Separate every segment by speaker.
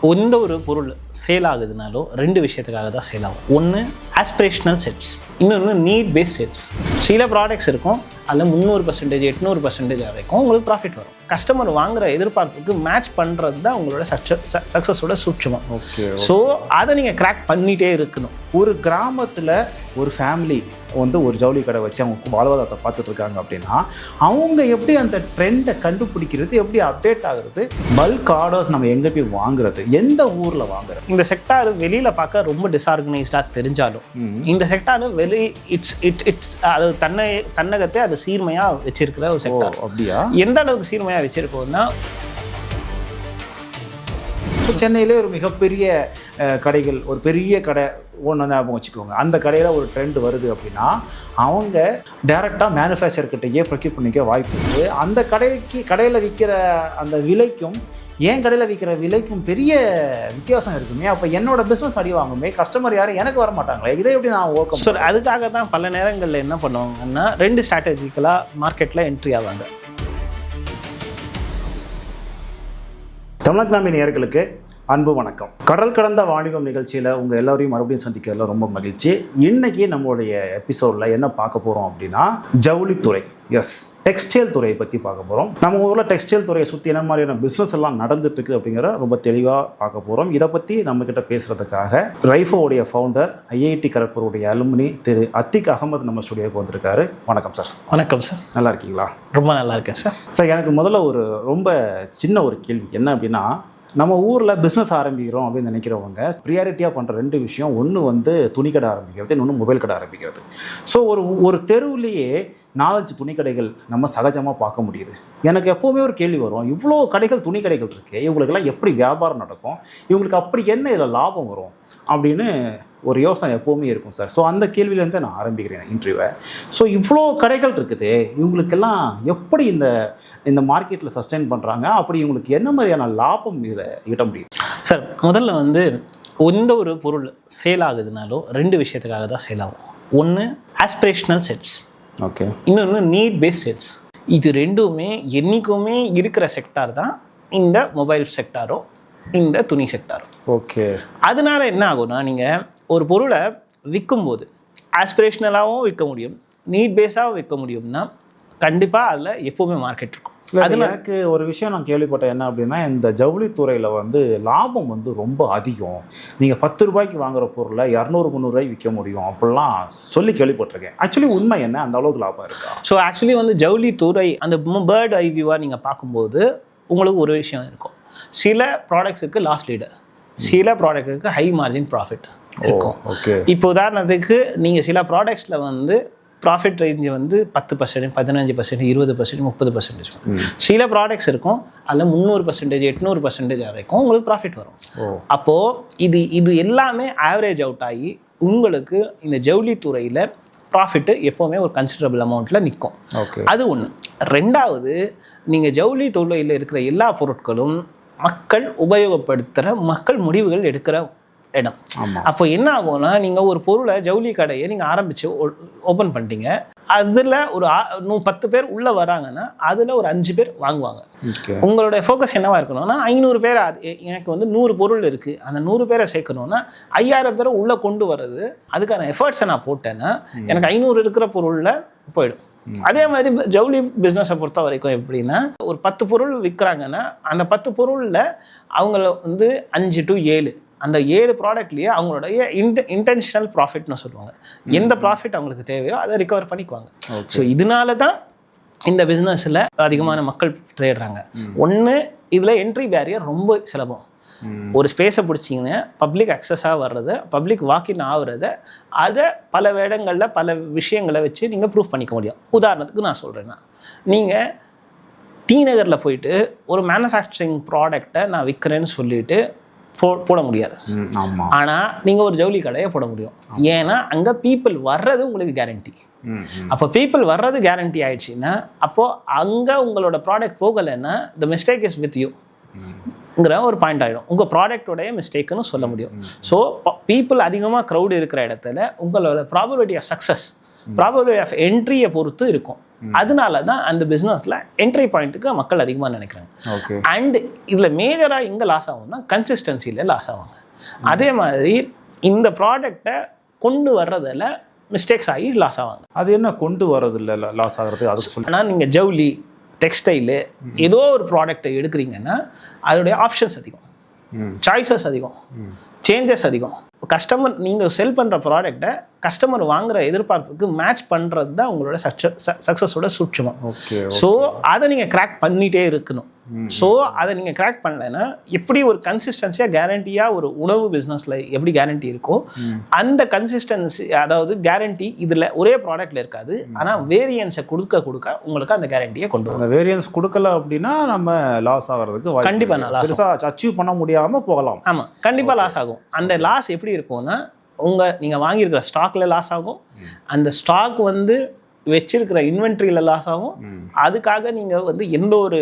Speaker 1: எந்த ஒரு பொருள் சேல் ஆகுதுனாலும் 2 விஷயத்துக்காக தான் சேல் ஆகும். ஒன்று ஆஸ்பிரேஷனல் செட்ஸ், இன்னொன்று நீட் பேஸ் செட்ஸ். சில ப்ராடக்ட்ஸ் இருக்கும் அதில் 300% 800% வரைக்கும் உங்களுக்கு ப்ராஃபிட் வரும். கஸ்டமர் வாங்குற எதிர்பார்ப்புக்கு மேட்ச் பண்ணுறது தான் உங்களோட சக்ஸஸோட சூட்சமம்.
Speaker 2: ஓகே.
Speaker 1: ஸோ அதை நீங்கள் கிராக் பண்ணிகிட்டே இருக்கணும்.
Speaker 2: ஒரு கிராமத்தில் ஒரு ஃபேமிலி வந்து ஒரு ஜவுளி கடை வச்சு அவங்க வாழ்வாதாரத்தை பார்த்துட்டு இருக்காங்க அப்படின்னா அவங்க எப்படி அந்த ட்ரெண்டை கண்டுபிடிக்கிறது, எப்படி அப்டேட் ஆகுறது, பல்க் ஆர்டர்ஸ் நம்ம எங்கே போய் வாங்குறது, எந்த ஊரில் வாங்குறது?
Speaker 1: இந்த செக்டார் வெளியில் பார்க்க ரொம்ப டிஸ்ஆர்கனைஸ்டாக தெரிஞ்சாலும் இந்த செக்டார் இட்ஸ் அது தன்னகத்தை அது சீர்மையாக வச்சிருக்கிற ஒரு செக்டார்.
Speaker 2: அப்படியா?
Speaker 1: எந்த அளவுக்கு சீர்மையாக வச்சிருக்கோம்னா,
Speaker 2: சென்னையிலே ஒரு மிகப்பெரிய கடைகள், ஒரு பெரிய கடை ஒன்று ஞாபகம் வச்சுக்கோங்க. அந்த கடையில் ஒரு ட்ரெண்ட் வருது அப்படின்னா அவங்க டைரெக்டாக மேனுஃபேக்சர்கிட்டயே ப்ரொக்யூர் பண்ணிக்க வாய்ப்பு இருக்குது. அந்த கடையில் விற்கிற அந்த விலைக்கும் ஏன் கடையில் விற்கிற விலைக்கும் பெரிய வித்தியாசம் இருக்குமே. அப்போ என்னோட பிஸ்னஸ் அடி வாங்குமே, கஸ்டமர் யாரும் எனக்கு வர மாட்டாங்களே, இதை எப்படி நான் ஓர்க்கம்?
Speaker 1: ஸோ அதுக்காக தான் பல நேரங்களில் என்ன பண்ணுவாங்கன்னா 2 ஸ்ட்ராட்டஜிக்கலாக மார்க்கெட்டில் என்ட்ரி ஆவாங்க.
Speaker 2: தமிழ்நாட்டு நேயர்களுக்கு அன்பு வணக்கம். கடல் கடந்த வாணிபம் நிகழ்ச்சியில் உங்கள் எல்லோரையும் மறுபடியும் சந்திக்கிறதுல ரொம்ப மகிழ்ச்சி. இன்றைக்கி நம்மளுடைய எபிசோடில் என்ன பார்க்க போகிறோம் அப்படின்னா ஜவுளித்துறை, டெக்ஸ்டைல் துறையை பற்றி பார்க்க போகிறோம். நம்ம ஊரில் டெக்ஸ்டைல் துறையை சுற்றி என்ன மாதிரியான பிஸ்னஸ் எல்லாம் நடந்துட்டு இருக்குது அப்படிங்கிற ரொம்ப தெளிவாக பார்க்க போகிறோம். இதை பற்றி நம்மக்கிட்ட பேசுகிறதுக்காக ரைஃபோவுடைய ஃபவுண்டர், ஐஐடி கரக்பூருடைய அலுமினி திரு அத்திக் அகமது நம்ம ஸ்டுடியோக்கு வந்திருக்காரு. வணக்கம் சார்.
Speaker 1: வணக்கம் சார்.
Speaker 2: நல்லா இருக்கீங்களா?
Speaker 1: ரொம்ப நல்லா இருக்கேன் சார்.
Speaker 2: சார், எனக்கு முதல்ல ஒரு ரொம்ப சின்ன ஒரு கேள்வி என்ன அப்படின்னா, நம்ம ஊரில் பிஸ்னஸ் ஆரம்பிக்கிறோம் அப்படின்னு நினைக்கிறவங்க ப்ரியாரிட்டியாக பண்ணுற 2 விஷயம். ஒன்று வந்து துணிக்கடை ஆரம்பிக்கிறது, இன்னொன்று மொபைல் கடை ஆரம்பிக்கிறது. ஸோ ஒரு தெருவுலேயே 4-5 துணிக்கடைகள் நம்ம சகஜமாக பார்க்க முடியுது. எனக்கு எப்போவுமே ஒரு கேள்வி வரும், இவ்வளோ கடைகள், துணி கடைகள் இருக்குது, இவங்களுக்கெல்லாம் எப்படி வியாபாரம் நடக்கும், இவங்களுக்கு அப்படி என்ன இதில் லாபம் வரும் அப்படின்னு ஒரு யோசனை எப்போவுமே இருக்கும் சார். ஸோ அந்த கேள்வியிலேருந்து நான் ஆரம்பிக்கிறேன் இன்டர்வியூவை. ஸோ இவ்வளோ கடைகள் இருக்குது, இவங்களுக்கெல்லாம் எப்படி இந்த மார்க்கெட்டில் சஸ்டெயின் பண்ணுறாங்க, அப்படி இவங்களுக்கு என்ன மாதிரியான லாபம் இதில் ஈட்ட முடியுது?
Speaker 1: சார், முதல்ல வந்து எந்த ஒரு பொருள் சேல் ஆகுதுனாலும் 2 விஷயத்துக்காக தான் சேல் ஆகும். ஒன்று ஆஸ்பிரேஷனல் செட்ஸ்,
Speaker 2: ஓகே, இன்னொன்று
Speaker 1: நீட் பேஸ் செட்ஸ். இது 2மே என்றைக்குமே இருக்கிற செக்டார் தான் இந்த மொபைல் செக்டாரோ இந்த துணி செக்டாரோ.
Speaker 2: ஓகே. அதனால
Speaker 1: என்ன ஆகும்னா, நீங்கள் ஒரு பொருளை விற்கும்போது ஆஸ்பிரேஷனலாகவும் விற்க முடியும், நீட் பேஸாகவும் விற்க முடியும்னா கண்டிப்பாக அதில் எப்போவுமே மார்க்கெட் இருக்கும்.
Speaker 2: அதில் எனக்கு ஒரு விஷயம் நான் கேள்விப்பட்டேன் என்ன அப்படின்னா, இந்த ஜவுளித்துறையில் வந்து லாபம் வந்து ரொம்ப அதிகம். நீங்கள் 10 ரூபாய்க்கு வாங்குகிற பொருளை 200-300 ரூபாய்க்கு விற்க முடியும் அப்படிலாம் சொல்லி கேள்விப்பட்டிருக்கேன். ஆக்சுவலி உண்மை என்ன, அந்த அளவுக்கு லாபம் இருக்கா?
Speaker 1: ஸோ ஆக்சுவலி வந்து ஜவுளித்துறை அந்த பேர்ட் ஐ வியூவாக நீங்கள் பார்க்கும்போது உங்களுக்கு ஒரு விஷயம் இருக்கும். சில ப்ராடக்ட்ஸுக்கு லாஸ் லீடர், சில ப்ராடக்ட்டுக்கு ஹை மார்ஜின் ப்ராஃபிட் இருக்கும்.
Speaker 2: ஓகே.
Speaker 1: இப்போ உதாரணத்துக்கு நீங்கள் சில ப்ராடக்ட்ஸில் வந்து ப்ராஃபிட் ரேஞ்சு வந்து 10%, 15%, 20%, 30%. சில ப்ராடக்ட்ஸ் இருக்கும் அதில் 300%, 800% வரைக்கும் உங்களுக்கு ப்ராஃபிட் வரும். அப்போது இது எல்லாமே ஆவரேஜ் அவுட் ஆகி உங்களுக்கு இந்த ஜவுளித்துறையில் ப்ராஃபிட்டு எப்போவுமே ஒரு கன்சிடரபிள் அமௌண்ட்டில் நிற்கும். அது ஒன்று. 2வது, நீங்கள் ஜவுளி தொழிலில் இருக்கிற எல்லா பொருட்களும் மக்கள் உபயோகப்படுத்துகிற, மக்கள் முடிவுகள் எடுக்கிற இடம். அப்போ என்ன ஆகும்னா, நீங்கள் ஒரு பொருளை, ஜவுளி கடையை நீங்கள் ஆரம்பித்து ஓப்பன் பண்ணிட்டீங்க, அதில் ஒரு 10 பேர் உள்ளே வராங்கன்னா அதில் ஒரு 5 பேர் வாங்குவாங்க. உங்களோட ஃபோக்கஸ் என்னவா இருக்கணும்னா, 500 பேர், எனக்கு வந்து 100 பொருள் இருக்குது, அந்த 100 பேரை சேர்க்கணும்னா 5000 பேரை உள்ளே கொண்டு வர்றது, அதுக்கான எஃபர்ட்ஸை நான் போட்டேன்னா எனக்கு 500 இருக்கிற பொருளில் போயிடும். அதே மாதிரி ஜவுளி பிஸ்னஸை பொறுத்த வரைக்கும் எப்படின்னா, ஒரு 10 பொருள் விற்கிறாங்கன்னா அந்த 10 பொருளில் அவங்கள வந்து 5 to 7, அந்த 7 ப்ராடக்ட்லேயே அவங்களுடைய இன்டென்ஷனல் ப்ராஃபிட்னு சொல்லுவாங்க. எந்த ப்ராஃபிட் அவங்களுக்கு தேவையோ அதை ரிகவர் பண்ணிக்குவாங்க. ஸோ இதனால தான் இந்த பிஸ்னஸில் அதிகமான மக்கள் தேடுறாங்க. ஒன்று, இதில் என்ட்ரி பேரியர் ரொம்ப சுலபம். ஒரு ஸ்பேஸை பிடிச்சிங்கன்னா பப்ளிக் அக்சஸாக வர்றதை, பப்ளிக் வாக்கின் ஆகுறத, அதை பல இடங்களில் பல விஷயங்களை வச்சு நீங்கள் ப்ரூவ் பண்ணிக்க முடியும். உதாரணத்துக்கு நான் சொல்கிறேன்னா, நீங்கள் டி நகரில் போயிட்டு ஒரு மேனுஃபேக்சரிங் ப்ராடக்டை நான் விற்கிறேன்னு சொல்லிட்டு போட முடியாது. ஆனால் நீங்கள் ஒரு ஜவுளி கடையை போட முடியும். ஏன்னா அங்கே பீப்புள் வர்றது உங்களுக்கு கேரண்டி. அப்போ பீப்புள் வர்றது கேரண்டி ஆயிடுச்சுன்னா, அப்போது அங்கே உங்களோட ப்ராடக்ட் போகலைன்னா the mistake is with you ங்கிற ஒரு பாயிண்ட் ஆகிடும். உங்கள் ப்ராடக்டோடைய மிஸ்டேக்குன்னு சொல்ல முடியும். ஸோ பீப்புள் அதிகமாக க்ரௌடு இருக்கிற இடத்துல உங்களோட probability of success probability of என்ட்ரியை பொறுத்து இருக்கும். அதனால தான் அந்த பிஸ்னஸில் என்ட்ரி பாயிண்ட்டுக்கு மக்கள் அதிகமாக நினைக்கிறாங்க. அண்ட் இதில் மேஜராக எங்கே லாஸ் ஆகும்னா கன்சிஸ்டன்சியில் லாஸ் ஆவாங்க. அதே மாதிரி இந்த ப்ராடக்டை கொண்டு வர்றதில் மிஸ்டேக்ஸ் ஆகி லாஸ் ஆவாங்க.
Speaker 2: அது என்ன கொண்டு வர்றது இல்லை லாஸ் ஆகிறது? அது சொல்லி
Speaker 1: ஆனால் நீங்கள் ஜவுளி, டெக்ஸ்டைலு ஏதோ ஒரு ப்ராடக்டை எடுக்கிறீங்கன்னா அதோடைய ஆப்ஷன்ஸ் அதிகம், சாய்ஸஸ் அதிகம், சேஞ்சஸ் அதிகம். கஸ்டமர் நீங்கள் செல் பண்ணுற ப்ராடக்டை கஸ்டமர் வாங்குற எதிர்பார்ப்புக்கு மேட்ச் பண்ணுறது தான் உங்களோட சக்ஸஸோட சூட்சமம். ஸோ அதை நீங்கள் கிராக் பண்ணிகிட்டே இருக்கணும். ஸோ அதை நீங்கள் கிராக் பண்ணலைன்னா எப்படி ஒரு கன்சிஸ்டன்சியாக கேரண்டியாக ஒரு உணவு பிஸ்னஸில் எப்படி கேரண்டி இருக்கோ அந்த கன்சிஸ்டன்சி, அதாவது கேரண்டி இதில் ஒரே ப்ராடக்ட்டில் இருக்காது. ஆனால் வேரியன்ஸை கொடுக்க உங்களுக்கு அந்த கேரண்டியை கொண்டு வரும்.
Speaker 2: அந்த வேரியன்ஸ் கொடுக்கல அப்படின்னா நம்ம லாஸ் ஆகிறதுக்கு
Speaker 1: கண்டிப்பாக நான் லாஸ்
Speaker 2: அச்சீவ் பண்ண முடியாமல் போகலாம்.
Speaker 1: ஆமாம், கண்டிப்பாக லாஸ் ஆகும். அந்த லாஸ் எப்படி இருக்கும்னா நீங்கள் வாங்கியிருக்கிற ஸ்டாக்கில் லாஸ் ஆகும், அந்த ஸ்டாக் வச்சிருக்கிற இன்வென்ட்ரியில் லாஸ் ஆகும். அதுக்காக நீங்கள் எந்த ஒரு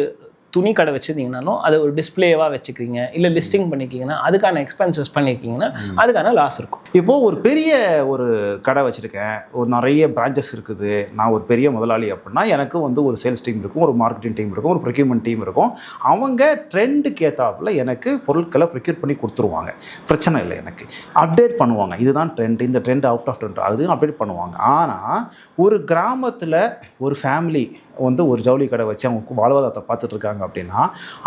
Speaker 1: துணி கடை வச்சுருந்தீங்கனாலும் அதை ஒரு டிஸ்பிளேவாக வச்சுக்கிறீங்க, இல்லை லிஸ்டிங் பண்ணிக்கிங்கன்னா அதுக்கான எக்ஸ்பென்சஸ் பண்ணியிருக்கீங்கன்னா அதுக்கான லாஸ் இருக்கும்.
Speaker 2: இப்போது ஒரு பெரிய ஒரு கடை வச்சுருக்கேன், ஒரு நிறைய பிரான்ச்சஸ் இருக்குது, நான் ஒரு பெரிய முதலாளி அப்படின்னா எனக்கு ஒரு சேல்ஸ் டீம் இருக்கும், ஒரு மார்க்கெட்டிங் டீம் இருக்கும், ஒரு ப்ரொக்யூர்மெண்ட் டீம் இருக்கும். அவங்க ட்ரெண்டுக்கு ஏற்றாப்புல எனக்கு பொருட்களை ப்ரொக்யூர் பண்ணி கொடுத்துருவாங்க. பிரச்சனை இல்லை, எனக்கு அப்டேட் பண்ணுவாங்க. இதுதான் ட்ரெண்ட், இந்த ட்ரெண்ட் அவுட் ஆஃப் ட்ரெண்ட் அதுவும் அப்டேட் பண்ணுவாங்க. ஆனால் ஒரு கிராமத்தில் ஒரு ஃபேமிலி ஒரு ஜவுளி கடை வச்சு அவங்க வாழ்வாதாரத்தை பார்த்துட்டு இருக்காங்க அப்படின்னா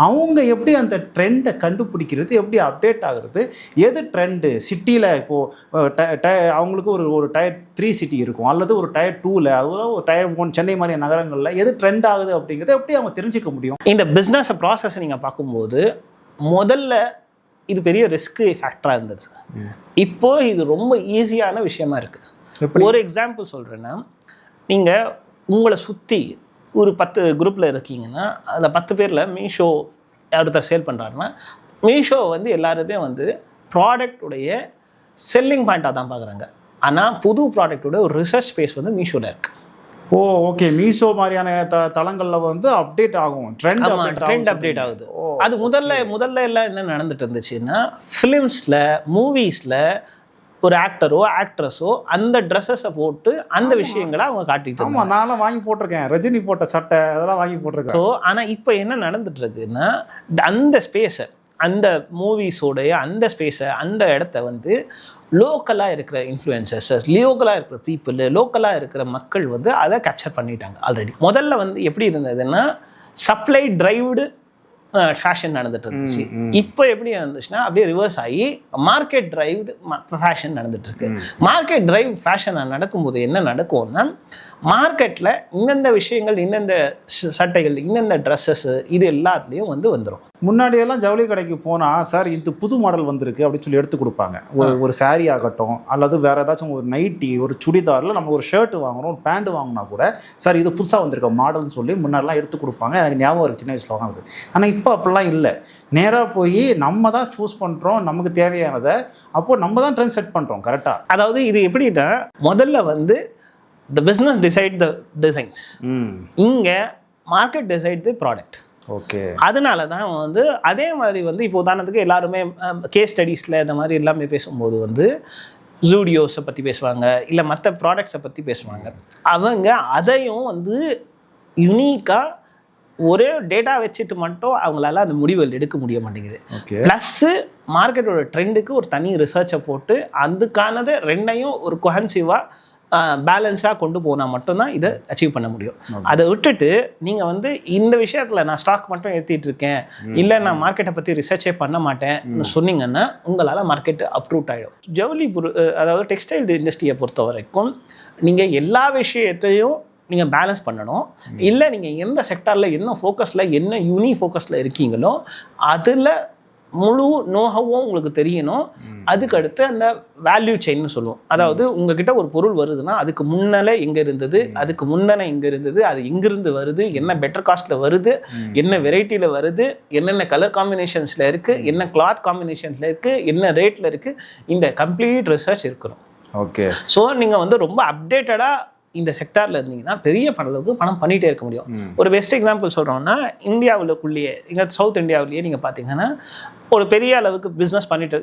Speaker 2: அவங்க எப்படி அந்த ட்ரெண்டை கண்டுபிடிக்கிறது, எப்படி அப்டேட் ஆகுறது, எது ட்ரெண்டு சிட்டியில் இப்போது அவங்களுக்கு ஒரு டயர் 3 சிட்டி இருக்கும், அல்லது ஒரு டயர் 2ல், அதுவும் ஒரு டயர் 1 சென்னை மாதிரி நகரங்களில் எது ட்ரெண்ட் ஆகுது அப்படிங்கிறத எப்படி அவங்க தெரிஞ்சுக்க முடியும்?
Speaker 1: இந்த பிஸ்னஸ் ப்ராசஸை நீங்கள் பார்க்கும்போது முதல்ல இது பெரிய ரிஸ்க் ஃபேக்டராக இருந்தது. இப்போது இது ரொம்ப ஈஸியான விஷயமா இருக்குது. ஒரு எக்ஸாம்பிள் சொல்கிறேன்னா, நீங்கள் உங்களை சுற்றி ஒரு 10 குரூப்பில் இருக்கீங்கன்னா அந்த 10 பேரில் மீஷோ ஒருத்தர் சேல் பண்ணுறாருன்னா மீஷோ எல்லாருமே ப்ராடக்டுடைய செல்லிங் பாயிண்ட்டாக தான் பார்க்குறாங்க. ஆனால் புது ப்ராடக்டோட ஒரு ரிசர்ச் ஸ்பேஸ் மீஷோவில் இருக்குது.
Speaker 2: ஓகே, மீஷோ மாதிரியான தளங்களில் அப்டேட் ஆகும், ட்ரெண்ட்
Speaker 1: அப்டேட் ஆகுது. அது முதல்ல எல்லாம் என்ன நடந்துட்டு இருந்துச்சுன்னா, ஃபிலிம்ஸில், மூவிஸில் ஒரு ஆக்டரோ ஆக்ட்ரஸோ அந்த ட்ரெஸ்ஸஸை போட்டு அந்த விஷயங்களை அவங்க காட்டிட்டு
Speaker 2: இருக்காங்க. நானும் வாங்கி போட்டிருக்கேன், ரஜினி போட்ட சட்டை அதெல்லாம் வாங்கி போட்டிருக்கேன்.
Speaker 1: ஸோ ஆனால் இப்போ என்ன நடந்துட்டு இருக்குன்னா, அந்த ஸ்பேஸை, அந்த மூவிஸோடைய அந்த ஸ்பேஸை, அந்த இடத்த லோக்கலாக இருக்கிற இன்ஃப்ளூயன்சர்ஸ், லோக்கலாக இருக்கிற பீப்புள், லோக்கலாக இருக்கிற மக்கள் அதை கேப்சர் பண்ணிட்டாங்க ஆல்ரெடி. முதல்ல எப்படி இருந்ததுன்னா சப்ளை டிரைவ்டு ஃபேஷன் நடந்துட்டு இருந்துச்சு. இப்போ எப்படி இருந்துச்சுன்னா அப்படியே ரிவர்ஸ் ஆகி மார்க்கெட் டிரைவ்டு ஃபேஷன் நடந்துட்டு இருக்கு. மார்க்கெட் டிரைவ் ஃபேஷன் நடக்கும்போது என்ன நடக்கும்னா, மார்க்கெட்டில் இந்தந்த விஷயங்கள், இந்தந்த சட்டைகள், இந்தந்த ட்ரெஸ்ஸஸ் இது எல்லாத்துலேயும் வந்துடும்.
Speaker 2: முன்னாடியெல்லாம் ஜவுளி கடைக்கு போனால் சார் இது புது மாடல் வந்திருக்கு அப்படின்னு சொல்லி எடுத்து கொடுப்பாங்க. ஒரு சாரீ ஆகட்டும், அல்லது வேறு ஏதாச்சும் ஒரு நைட்டி, ஒரு சுடிதாரில் நம்ம ஒரு ஷர்ட் வாங்கணும், ஒரு பேண்ட் வாங்கினா கூட சார் இது புதுசாக வந்திருக்க மாடல்னு சொல்லி முன்னாடிலாம் எடுத்து கொடுப்பாங்க. எனக்கு ஞாபகம் இருக்குது சின்ன வயசில் வாங்கினது. ஆனால் இப்போ அப்படிலாம் இல்லை. நேராக போய் நம்ம தான் சூஸ் பண்ணுறோம் நமக்கு தேவையானதை, அப்போது நம்ம தான் ட்ரெண்ட் செட் பண்ணுறோம் கரெக்டாக.
Speaker 1: அதாவது இது எப்படின்னா, முதல்ல the business decide the designs. இங்கே market decide the product.
Speaker 2: Okay,
Speaker 1: அதனால தான் அதே மாதிரி இப்போ உதாரணத்துக்கு எல்லாருமே கேஸ் ஸ்டடீஸில் இந்த மாதிரி எல்லாமே பேசும்போது ஜூடியோஸை பற்றி பேசுவாங்க, இல்லை மற்ற ப்ராடக்ட்ஸை பற்றி பேசுவாங்க. அவங்க அதையும் யுனிக்காக ஒரே டேட்டா வச்சுட்டு மட்டும் அவங்களால அந்த முடிவுகள் எடுக்க முடிய மாட்டேங்குது. ப்ளஸ்ஸு மார்க்கெட்டோட ட்ரெண்டுக்கு ஒரு தனி ரிசர்ச்சை போட்டு அதுக்கானதை ரெண்டையும் ஒரு கொஹென்சிவாக பேலன்ஸாக கொண்டு போனால் மட்டும்தான் இதை அச்சீவ் பண்ண முடியும். அதை விட்டுட்டு நீங்கள் இந்த விஷயத்தில் நான் ஸ்டாக் மட்டும் எடுத்துகிட்டு இருக்கேன், இல்லை நான் மார்க்கெட்டை பற்றி ரிசர்ச்சே பண்ண மாட்டேன் சொன்னீங்கன்னா உங்களால் மார்க்கெட்டு அப்ரூட் ஆகிடும். ஜவுளி அதாவது டெக்ஸ்டைல் இண்டஸ்ட்ரியை பொறுத்த வரைக்கும் நீங்கள் எல்லா விஷயத்தையும் நீங்கள் பேலன்ஸ் பண்ணணும். இல்லை நீங்கள் எந்த செக்டாரில் என்ன ஃபோக்கஸில், என்ன ஃபோக்கஸில் இருக்கீங்களோ அதில் முழு நோகவும் உங்களுக்கு தெரியணும். அதுக்கடுத்து அந்த வேல்யூ செயின்னு சொல்லுவோம். அதாவது உங்ககிட்ட ஒரு பொருள் வருதுன்னா அதுக்கு முன்னாலே எங்கே இருந்தது, அதுக்கு முன்னே எங்கே இருந்தது, அது எங்கிருந்து வருது, என்ன பெட்டர் காஸ்ட்டில் வருது, என்ன வெரைட்டியில் வருது, என்னென்ன கலர் காம்பினேஷன்ஸில் இருக்குது, என்ன கிளாத் காம்பினேஷன்ஸில் இருக்குது, என்ன ரேட்டில் இருக்குது, இந்த கம்ப்ளீட் ரிசர்ச் இருக்கணும்.
Speaker 2: ஓகே,
Speaker 1: ஸோ நீங்கள் ரொம்ப அப்டேட்டடாக இந்த செக்டாரில் இருந்தீங்கன்னா பெரிய அளவுக்கு பணம் பண்ணிகிட்டே இருக்க முடியும். ஒரு பெஸ்ட் எக்ஸாம்பிள் சொல்கிறோம்னா, இந்தியாவுக்குள்ளேயே இங்கே சவுத் இந்தியாவிலேயே நீங்கள் பார்த்தீங்கன்னா ஒரு பெரிய அளவுக்கு பிஸ்னஸ் பண்ணிட்டு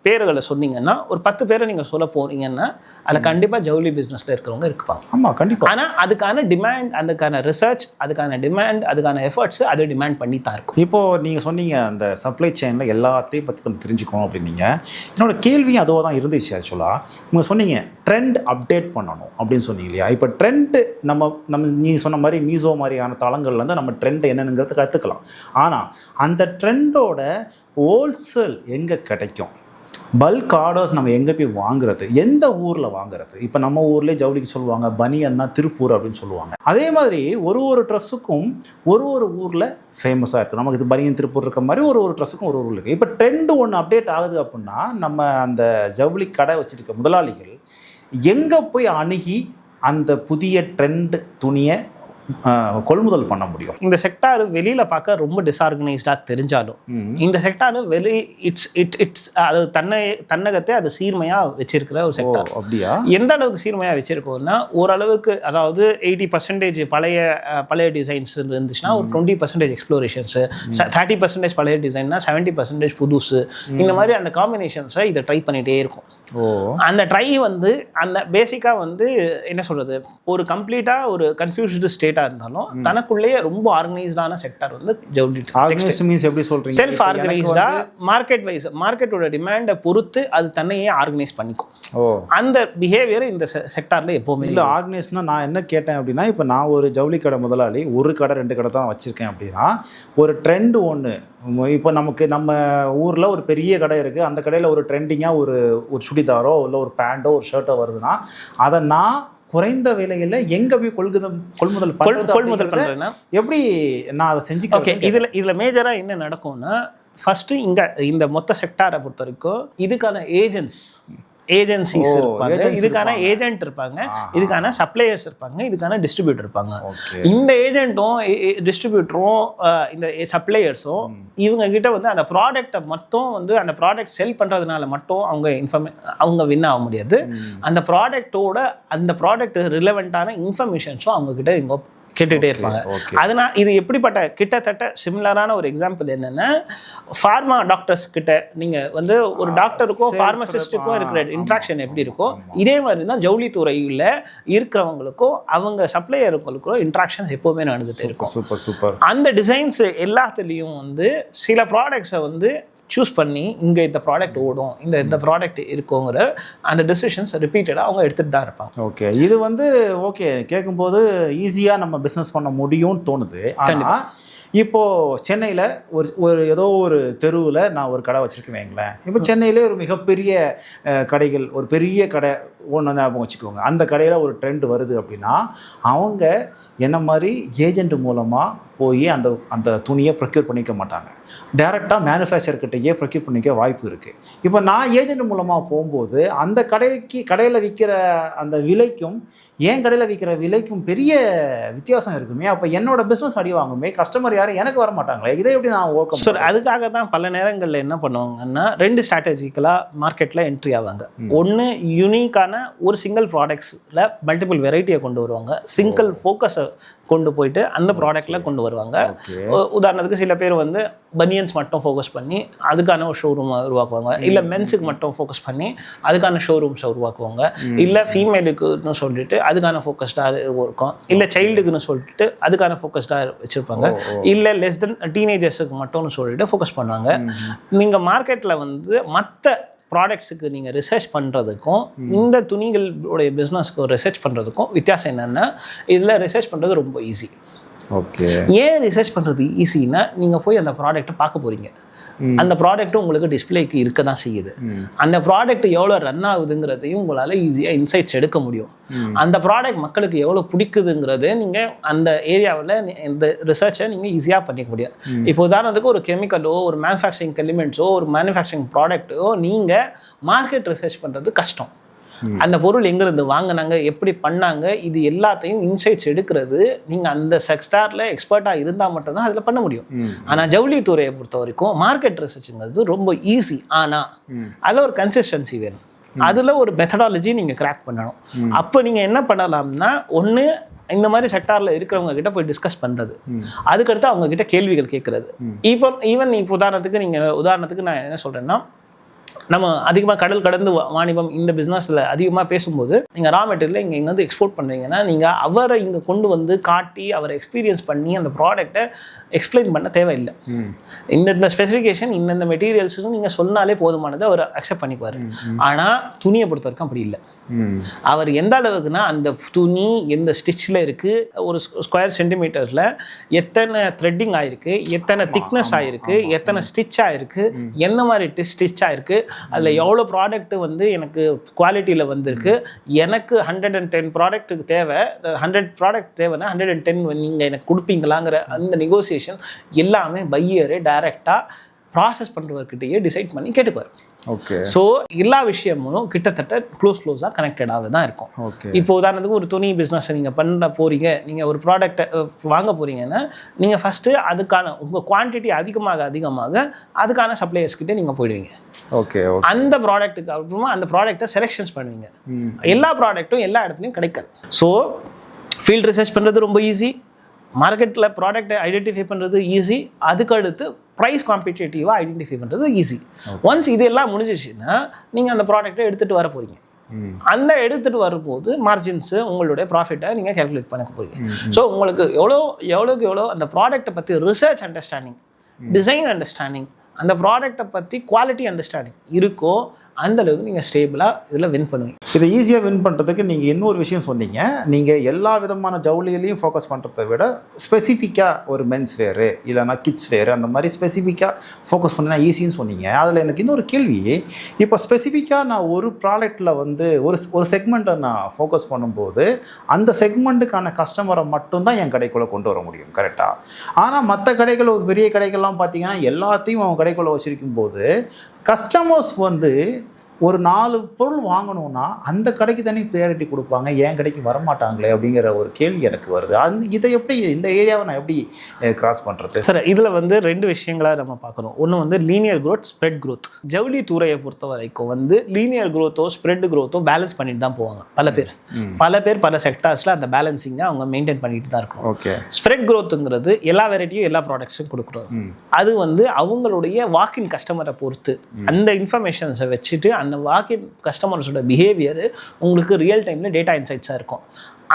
Speaker 1: பேர்களை சொன்னீங்கன்னா ஒரு 10 பேரை நீங்கள் சொல்ல போறீங்கன்னா அதில் கண்டிப்பாக ஜவுளி பிஸ்னஸில் இருக்கிறவங்க இருப்பாங்க.
Speaker 2: ஆமாம், கண்டிப்பாக.
Speaker 1: ஆனால் அதுக்கான டிமாண்ட், அதுக்கான ரிசர்ச், அதுக்கான டிமாண்ட், அதுக்கான எஃபர்ட்ஸ் அது டிமாண்ட் பண்ணி தான் இருக்கும்.
Speaker 2: இப்போது நீங்கள் சொன்னீங்க அந்த சப்ளை செயினில் எல்லாத்தையும் பற்றி நம்ம தெரிஞ்சுக்கணும் அப்படின்னீங்க. என்னோட கேள்வியும் அதுவாக தான் இருந்துச்சு. ஆக்சுவலாக நீங்கள் சொன்னீங்க ட்ரெண்ட் அப்டேட் பண்ணணும் அப்படின்னு சொன்னீங்க இல்லையா? இப்போ ட்ரெண்டு நம்ம நீங்கள் சொன்ன மாதிரி மீசோ மாதிரியான தளங்கள்லேருந்து நம்ம ட்ரெண்ட் என்னென்னுங்கிறத கற்றுக்கலாம். ஆனால் அந்த ட்ரெண்டோட ஹோல்சேல் எங்கே கிடைக்கும், பல்க் ஆர்டர்ஸ் நம்ம எங்கே போய் வாங்குறது, எந்த ஊரில் வாங்குறது? இப்போ நம்ம ஊர்லேயே ஜவுளிக்கு சொல்லுவாங்க பனியன்னா திருப்பூர் அப்படின்னு சொல்லுவாங்க. அதே மாதிரி ஒரு ட்ரெஸ்ஸுக்கும் ஒரு ஊரில் ஃபேமஸாக இருக்குது. நமக்கு இது பனியன் திருப்பூர் இருக்க மாதிரி ஒரு ட்ரெஸ்ஸுக்கும் ஒரு ஊரில் இருக்குது. இப்போ ட்ரெண்டு ஒன்று அப்டேட் ஆகுது அப்படின்னா நம்ம அந்த ஜவுளி கடை வச்சுருக்க முதலாளிகள் எங்கே போய் அணுகி அந்த புதிய ட்ரெண்ட் துணியை கொள்முதல் பண்ண முடியும்?
Speaker 1: இந்த செக்டார் வெளியில பார்க்க ரொம்ப டிஸ்ஆர்கனைஸ்டா தெரிஞ்சாலும் இந்த செக்டார் இட்ஸ் அது தன்னகத்தை அது சீர்மையா வச்சிருக்கிற ஒரு செக்டார்.
Speaker 2: அப்படியா?
Speaker 1: எந்த அளவுக்கு சீர்மையா வச்சிருக்கோம்னா ஓரளவுக்கு, அதாவது 80% பழைய டிசைன்ஸ் இருந்துச்சுன்னா ஒரு 20% எக்ஸ்ப்ளோரேஷன்ஸ், 30% பழைய டிசைன்னா 70% புதுசு, இந்த மாதிரி அந்த காம்பினேஷன்ஸை இதை ட்ரை பண்ணிட்டே இருக்கும். அந்த ட்ரை வந்து அந்த பேசிக்கா வந்து என்ன சொல்றது, ஒரு கம்ப்ளீட்டா ஒரு கன்ஃபியூஸ்டு ஸ்டேட்டா இருந்தாலும் தனக்குள்ளேயே ரொம்ப ஆர்கனைஸ்டான செக்டார் வந்து ஜவுளி.
Speaker 2: எப்படி சொல்றீங்க?
Speaker 1: செல்ஃப் ஆர்கனைஸ்டா, மார்க்கெட் வைஸ், மார்க்கெட்டோட டிமாண்டை பொறுத்து அது தன்னையே ஆர்கனைஸ் பண்ணிக்கும். அந்த பிஹேவியர் இந்த செக்டார்ல எப்பவுமே
Speaker 2: இல்லை. ஆர்கனைஸ்னா நான் என்ன கேட்டேன் அப்படின்னா, இப்போ நான் ஒரு ஜவுளி கடை முதலாளி, ஒரு கடை 2 கடை தான் வச்சிருக்கேன் அப்படின்னா, ஒரு ட்ரெண்ட் ஒன்று இப்போ நம்ம ஊரில் ஒரு பெரிய கடை இருக்குது, அந்த கடையில் ஒரு ட்ரெண்டிங்காக ஒரு சுடிதாரோ இல்லை ஒரு பேண்ட்டோ ஒரு ஷர்ட்டோ வருதுன்னா அதை நான் குறைந்த விலையில் எங்கே போய் கொள்முதல் பண்ணுறேன்னா எப்படி நான் அதை செஞ்சு?
Speaker 1: ஓகே, இதில் மேஜராக என்ன நடக்கும்னா, ஃபஸ்ட்டு இந்த மொத்த செக்டாரை பொறுத்த வரைக்கும் இதுக்கான ஏஜென்சிஸ் இருப்பாங்க, இதுக்கான ஏஜென்ட் இருப்பாங்க, இதுக்கான சப்ளையர்ஸ் இருப்பாங்க, இதுக்கான டிஸ்ட்ரிபியூட்டர் இருப்பாங்க. இந்த ஏஜென்ட்டும் டிஸ்ட்ரிபியூட்டரும் இந்த சப்ளையர்ஸும் இவங்க கிட்ட வந்து அந்த ப்ராடக்டை மட்டும் வந்து அந்த ப்ராடக்ட் செல் பண்றதுனால மட்டும் அவங்க வின் ஆக முடியாது. அந்த ப்ராடக்ட் ரிலவெண்டான இன்ஃபர்மேஷன்ஸும் அவங்க கிட்ட இவங்க கேட்டுகிட்டே இருப்பாங்க. அதனால் இது எப்படிப்பட்ட கிட்டத்தட்ட சிமிலரான ஒரு எக்ஸாம்பிள் என்னென்னா, ஃபார்மா டாக்டர்ஸ் கிட்ட நீங்கள் வந்து ஒரு டாக்டருக்கும் ஃபார்மசிஸ்ட்டுக்கும் இருக்கிற இன்ட்ராக்ஷன் எப்படி இருக்கோ இதே மாதிரி தான் ஜவுளி துறையில் இருக்கிறவங்களுக்கும் அவங்க சப்ளையர்களுக்கும் இன்ட்ராக்ஷன்ஸ் எப்போவுமே நடந்துகிட்டே இருக்கும்.
Speaker 2: Super super.
Speaker 1: அந்த டிசைன்ஸ் எல்லாத்துலேயும் வந்து சில ப்ராடக்ட்ஸை வந்து சூஸ் பண்ணி இங்கே இந்த ப்ராடக்ட் ஓடும், இந்த ப்ராடக்ட் இருக்குங்கிற அந்த டெசிஷன்ஸ் ரிப்பீட்டடாக அவங்க எடுத்துகிட்டு தான் இருப்பாங்க.
Speaker 2: ஓகே, இது வந்து ஓகே கேட்கும்போது ஈஸியாக நம்ம பிஸ்னஸ் பண்ண முடியும்னு தோணுது. ஆனால் இப்போது சென்னையில் ஒரு ஏதோ ஒரு தெருவில் நான் ஒரு கடை வச்சுருக்கேன் வைங்களேன். இப்போ சென்னையிலே ஒரு மிகப்பெரிய கடைகள், ஒரு பெரிய கடை ஒன்று ஞாபகம் வச்சுக்கோங்க. அந்த கடையில் ஒரு ட்ரெண்ட் வருது அப்படின்னா அவங்க என்ன மாதிரி ஏஜென்ட் மூலமாக போய் அந்த துணியை ப்ரொக்யூர் பண்ணிக்க மாட்டாங்க, டைரெக்டாக மேனுஃபேக்சர்கிட்டயே ப்ரொக்யூர் பண்ணிக்க வாய்ப்பு இருக்குது. இப்போ நான் ஏஜென்ட் மூலமாக போகும்போது அந்த கடையில் விற்கிற அந்த விலைக்கும் என் கடையில் விற்கிற விலைக்கும் பெரிய வித்தியாசம் இருக்குமே. அப்போ என்னோட பிஸ்னஸ் அடி வாங்குமே, கஸ்டமர் யாரும் எனக்கு வர மாட்டாங்களே, இதை எப்படி நான் ஓர்க்கம்?
Speaker 1: சார், அதுக்காக தான் பல நேரங்களில் என்ன பண்ணுவாங்கன்னா 2 ஸ்ட்ராட்டஜிக்கலாக மார்க்கெட்டில் என்ட்ரி ஆவாங்க. ஒன்று யூனிக்கான ஒரு சிங்கிள் ப்ராடக்ட்ஸில் மல்டிபிள் வெரைட்டியை கொண்டு வருவாங்க, சிங்கிள் ஃபோக்கஸை கொண்டு போயிட்டு அந்த ப்ராடக்டில் கொண்டு வருவாங்க. உதாரணத்துக்கு சில பேர் வந்து பனியன்ஸ் மட்டும் ஃபோக்கஸ் பண்ணி அதுக்கான ஒரு ஷோரூம் உருவாக்குவாங்க, இல்லை மென்ஸுக்கு மட்டும் ஃபோக்கஸ் பண்ணி அதுக்கான ஷோரூம்ஸை உருவாக்குவாங்க, இல்லை ஃபீமேலுக்குன்னு சொல்லிட்டு அதுக்கான ஃபோக்கஸ்டாக இருக்கும், இல்லை சைல்டுக்குன்னு சொல்லிட்டு அதுக்கான ஃபோக்கஸ்டாக வச்சுருப்பாங்க, இல்லை லெஸ் தென் டீனேஜர்ஸுக்கு மட்டும்னு சொல்லிட்டு ஃபோக்கஸ் பண்ணுவாங்க. நீங்கள் மார்க்கெட்டில் வந்து மற்ற ப்ராடக்ட்ஸுக்கு நீங்கள் ரிசர்ச் பண்ணுறதுக்கும் இந்த துணிகளுடைய பிஸ்னஸ்க்கு ரிசர்ச் பண்ணுறதுக்கும் வித்தியாசம் என்னென்னா, இதில் ரிசர்ச் பண்ணுறது ரொம்ப ஈஸி.
Speaker 2: ஓகே,
Speaker 1: ஏன் ரிசர்ச் பண்ணுறது ஈஸின்னா, நீங்கள் போய் அந்த ப்ராடக்ட்டை பார்க்க போகிறீங்க, அந்த ப்ராடக்ட்டும் உங்களுக்கு டிஸ்பிளேக்கு இருக்க தான் செய்யுது, அந்த ப்ராடக்ட் எவ்வளோ ரன் ஆகுதுங்கிறதையும் உங்களால் ஈஸியாக இன்சைட்ஸ் எடுக்க முடியும், அந்த ப்ராடக்ட் மக்களுக்கு எவ்வளோ பிடிக்குதுங்கிறது நீங்கள் அந்த ஏரியாவில் இந்த ரிசர்ச்சை நீங்கள் ஈஸியாக பண்ணிக்க முடியும். இப்போ உதாரணத்துக்கு ஒரு கெமிக்கலோ ஒரு மேனுஃபேக்சரிங் எலிமெண்ட்ஸோ ஒரு மேனுஃபேக்சரிங் ப்ராடக்ட்டோ நீங்கள் மார்க்கெட் ரிசர்ச் பண்ணுறது கஷ்டம். அந்த பொருள் எங்கிருந்து வாங்கினாங்க, எப்படி பண்ணாங்க, இது எல்லாத்தையும் இன்சைட்ஸ் எடுக்கிறது நீங்கள் அந்த செக்டாரில் எக்ஸ்பர்ட்டாக இருந்தால் மட்டும்தான் அதில் பண்ண முடியும். ஆனால் ஜவுளி துறையை பொறுத்த வரைக்கும் மார்க்கெட் ரிசர்ச்சுங்கிறது ரொம்ப ஈஸி. ஆனால் அதில் ஒரு கன்சிஸ்டன்சி வேணும், அதில் ஒரு மெத்தடாலஜி நீங்கள் கிராக் பண்ணணும். அப்போ நீங்கள் என்ன பண்ணலாம்னா, ஒன்று இந்த மாதிரி செக்டாரில் இருக்கிறவங்க கிட்ட போய் டிஸ்கஸ் பண்ணுறது, அதுக்கடுத்து அவங்க கிட்ட கேள்விகள் கேட்குறது. இப்போ ஈவன் உதாரணத்துக்கு நான் என்ன சொல்கிறேன்னா, நம்ம அதிகமாக கடல் கடந்து வாணிபம் இந்த பிஸ்னஸில் அதிகமாக பேசும்போது நீங்கள் ரா மெட்டீரியல் இங்கே வந்து எக்ஸ்போர்ட் பண்ணுறீங்கன்னா நீங்கள் அவரை இங்கே கொண்டு வந்து காட்டி அவரை எக்ஸ்பீரியன்ஸ் பண்ணி அந்த ப்ராடக்டை எக்ஸ்பிளைன் பண்ண தேவையில்லை. இந்த ஸ்பெசிஃபிகேஷன் இந்தந்த மெட்டீரியல்ஸும் நீங்கள் சொன்னாலே போதுமானது, அவர் அக்செப்ட் பண்ணிக்குவார். ஆனால் துணியை பொறுத்த வரைக்கும் அப்படி இல்லை. அவர் எந்த அளவுக்குன்னா அந்த துணி எந்த ஸ்டிச்சில் இருக்குது, ஒரு ஸ்கொயர் சென்டிமீட்டரில் எத்தனை த்ரெட்டிங் ஆகிருக்கு, எத்தனை திக்னஸ் ஆகிருக்கு, எத்தனை ஸ்டிச் ஆகிருக்கு, என்ன மாதிரி ஸ்டிச் ஆகிருக்கு, அதில் எவ்வளோ ப்ராடக்ட் வந்து எனக்கு குவாலிட்டியில் வந்திருக்கு, எனக்கு 110 ப்ராடக்ட்டுக்கு தேவை, 100 ப்ராடக்ட் தேவைன்னா 110 நீங்கள் எனக்கு கொடுப்பீங்களாங்கிற அந்த நெகோசியேஷன் எல்லாமே பையரே டைரெக்டாக ப்ராசஸ் பண்ணுறவர்கிட்டயே டிசைட் பண்ணி கேட்டுக்குவார்.
Speaker 2: ஓகே.
Speaker 1: ஸோ எல்லா விஷயமும் கிட்டத்தட்ட க்ளோஸாக கனெக்டடாக தான் இருக்கும். இப்போ உதாரணத்துக்கு ஒரு துணி பிஸ்னஸை நீங்கள் பண்ண போகிறீங்க, நீங்கள் ஒரு ப்ராடக்டை வாங்க போகிறீங்கன்னா நீங்கள் ஃபஸ்ட்டு அதுக்கான உங்கள் குவான்டிட்டி அதிகமாக அதுக்கான சப்ளையர்ஸ்கிட்டே நீங்கள் போயிடுவீங்க.
Speaker 2: ஓகே.
Speaker 1: அந்த ப்ராடக்ட்டுக்கு அப்புறமா அந்த ப்ராடக்டை செலெக்ஷன்ஸ் பண்ணுவீங்க. எல்லா ப்ராடக்ட்டும் எல்லா இடத்துலையும் கிடைக்காது. ஸோ ஃபீல்ட் ரிசர்ச் பண்ணுறது ரொம்ப ஈஸி, மார்க்கெட்டில் ப்ராடக்டை ஐடென்டிஃபை பண்ணுறது ஈஸி, அதுக்கு அடுத்து ப்ரைஸ் காம்படிட்டிவாக ஐடென்டிஃபை பண்ணுறது ஈஸி. ஒன்ஸ் இதெல்லாம் முடிஞ்சிச்சுன்னா நீங்கள் அந்த ப்ராடக்டை எடுத்துகிட்டு வர போகிறீங்க. அந்த எடுத்துகிட்டு வரும்போது மார்ஜின்ஸு உங்களுடைய ப்ராஃபிட்டை நீங்கள் கேல்குலேட் பண்ண போகிறீங்க. ஸோ உங்களுக்கு எவ்வளோக்கு அந்த ப்ராடக்ட்டை பற்றி ரிசர்ச் அண்டர்ஸ்டாண்டிங், டிசைன் அண்டர்ஸ்டாண்டிங், அந்த ப்ராடக்ட்டை பற்றி குவாலிட்டி அண்டர்ஸ்டாண்டிங் இருக்கோ அந்த அளவுக்கு நீங்கள் ஸ்டேபிளாக இதில் வின் பண்ணுவீங்க.
Speaker 2: இதை ஈஸியாக வின் பண்ணுறதுக்கு நீங்கள் இன்னொரு விஷயம் சொன்னீங்க, நீங்கள் எல்லா விதமான ஜவுளியிலையும் ஃபோக்கஸ் பண்ணுறதை விட ஸ்பெசிஃபிக்காக ஒரு மென்ஸ் வேரு இல்லைனா கிட்ஸ் வேரு அந்த மாதிரி ஸ்பெசிஃபிக்காக ஃபோக்கஸ் பண்ணினா ஈஸின்னு சொன்னீங்க. அதில் எனக்கு இன்னொரு கேள்வி, இப்போ ஸ்பெசிஃபிக்காக நான் ஒரு ப்ராடக்ட்டில் வந்து ஒரு செக்மெண்ட்டை நான் ஃபோக்கஸ் பண்ணும்போது அந்த செக்மெண்ட்டுக்கான கஸ்டமரை மட்டும்தான் என் கடைக்குள்ளே கொண்டு வர முடியும், கரெக்டாக? ஆனால் மற்ற கடைகள், ஒரு பெரிய கடைகள்லாம் பார்த்தீங்கன்னா எல்லாத்தையும் அவன் கடைக்குள்ளே வச்சிருக்கும் போது கஸ்டமர்ஸ் வந்து ஒரு 4 பொருள் வாங்கணும்னா அந்த கடைக்கு தனி ப்ரையாரிட்டி கொடுப்பாங்க, என் கடைக்கு வரமாட்டாங்களே அப்படிங்கிற ஒரு கேள்வி எனக்கு வருது. இதை எப்படி, இந்த ஏரியாவை நான் எப்படி கிராஸ் பண்ணுறது?
Speaker 1: சார், இதில் வந்து 2 விஷயங்களாக நம்ம பார்க்கணும். ஒன்று வந்து லீனியர் க்ரோத், ஸ்ப்ரெட் க்ரோத். ஜவுளி துறையை பொறுத்த வரைக்கும் வந்து லீனியர் க்ரோத்தோ ஸ்ப்ரெட் க்ரோத்தோ பேலன்ஸ் பண்ணிட்டு தான் போவாங்க. பல பேர் பல செக்டார்ஸில் அந்த பேலன்சிங்கை அவங்க மெயின்டைன் பண்ணிட்டு தான் இருக்கும்.
Speaker 2: ஓகே.
Speaker 1: ஸ்ப்ரெட் க்ரோத்துங்கிறது எல்லா வெரைட்டியும் எல்லா ப்ராடக்ட்ஸும் கொடுக்குறது. அது வந்து அவங்களுடைய வாக்கின் கஸ்டமரை பொறுத்து அந்த இன்ஃபர்மேஷன்ஸை வச்சுட்டு அந்த வாக்கின் கஸ்டமர்ஸோட பிஹேவியர் உங்களுக்கு ரியல் டைமில் டேட்டா இன்சைட்ஸாக இருக்கும்.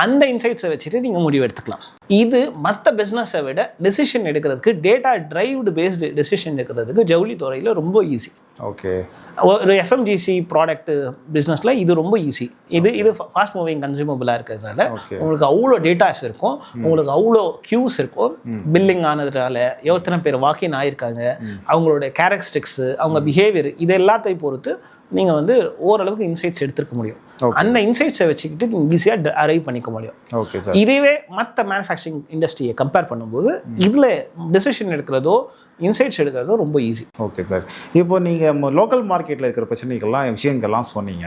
Speaker 1: அந்த இன்சைட்ஸை வச்சுட்டு நீங்கள் முடிவு எடுத்துக்கலாம். இது மற்ற பிஸ்னஸை விட டெசிஷன் எடுக்கிறதுக்கு, டேட்டா டிரைவ்டு பேஸ்டு டெசிஷன் எடுக்கிறதுக்கு ஜவுளி துறையில் ரொம்ப ஈஸி.
Speaker 2: ஓகே.
Speaker 1: ஒரு எஃப்எம்ஜிசி ப்ராடக்ட் பிஸ்னஸில் இது ரொம்ப ஈஸி. இது ஃபாஸ்ட் மூவிங் கன்சூமபிளாக இருக்கிறதுனால உங்களுக்கு அவ்வளோ டேட்டாஸ் இருக்கும், உங்களுக்கு அவ்வளோ கியூஸ் இருக்கும். பில்லிங் ஆனதுனால எத்தனை பேர் வாக்கின் ஆகிருக்காங்க, அவங்களோட கேரக்டரிஸ்டிக்ஸ், அவங்க பிஹேவியர், இது எல்லாத்தையும் பொறுத்து நீங்கள் வந்து ஓரளவுக்கு இன்சைட்ஸ் எடுத்துருக்க முடியும். அந்த இன்சைட்ஸை வச்சுக்கிட்டு நீங்கள் ஈஸியாக அரைவ் பண்ணிக்க முடியும்.
Speaker 2: Okay sir.
Speaker 1: இதுவே மற்ற மேனுஃபேக்சரிங் இண்டஸ்ட்ரியை கம்பேர் பண்ணும்போது இதில் டெசிஷன் எடுக்கிறதோ இன்சைட்ஸ் எடுக்கிறதோ ரொம்ப ஈஸி.
Speaker 2: Okay sir. இப்போ நீங்கள் லோக்கல் மார்க்கெட்டில் இருக்கிற விஷயங்கள்லாம் சொன்னீங்க.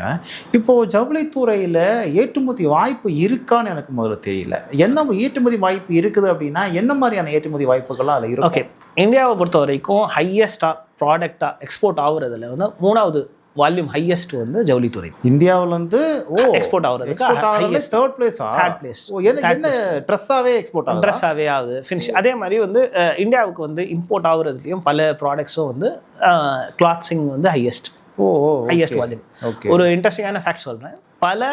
Speaker 2: இப்போது ஜவுளித்துறையில் ஏற்றுமதி வாய்ப்பு இருக்கான்னு எனக்கு முதல்ல தெரியல. என்ன ஏற்றுமதி வாய்ப்பு இருக்குது அப்படின்னா என்ன மாதிரியான ஏற்றுமதி வாய்ப்புகள்லாம் அதில் இருக்கு?
Speaker 1: ஓகே. இந்தியாவை பொறுத்த வரைக்கும் ஹையஸ்டாக ப்ராடக்டாக எக்ஸ்போர்ட் ஆகுறதுல வந்து 3வது வால்யூம் ஹையஸ்ட் வந்து ஜவுளித்துறை.
Speaker 2: இந்தியாவில் வந்து
Speaker 1: எக்ஸ்போர்ட் ஆகுறதுக்கு
Speaker 2: தேர்ட் பிளேஸ். என்ன ட்ரெஸ்ஸாகவே எக்ஸ்போர்ட் ஆகுது,
Speaker 1: ட்ரெஸ்ஸாகவே ஆகுது, ஃபினிஷ். அதே மாதிரி வந்து இந்தியாவுக்கு வந்து இம்போர்ட் ஆகுறதுலையும் பல ப்ராடக்ட்ஸும் வந்து கிளாத்ஸிங் வந்து ஹையஸ்ட் வால்யூம். ஒரு இன்ட்ரெஸ்டிங்கான ஃபேக்ட் சொல்கிறேன். பல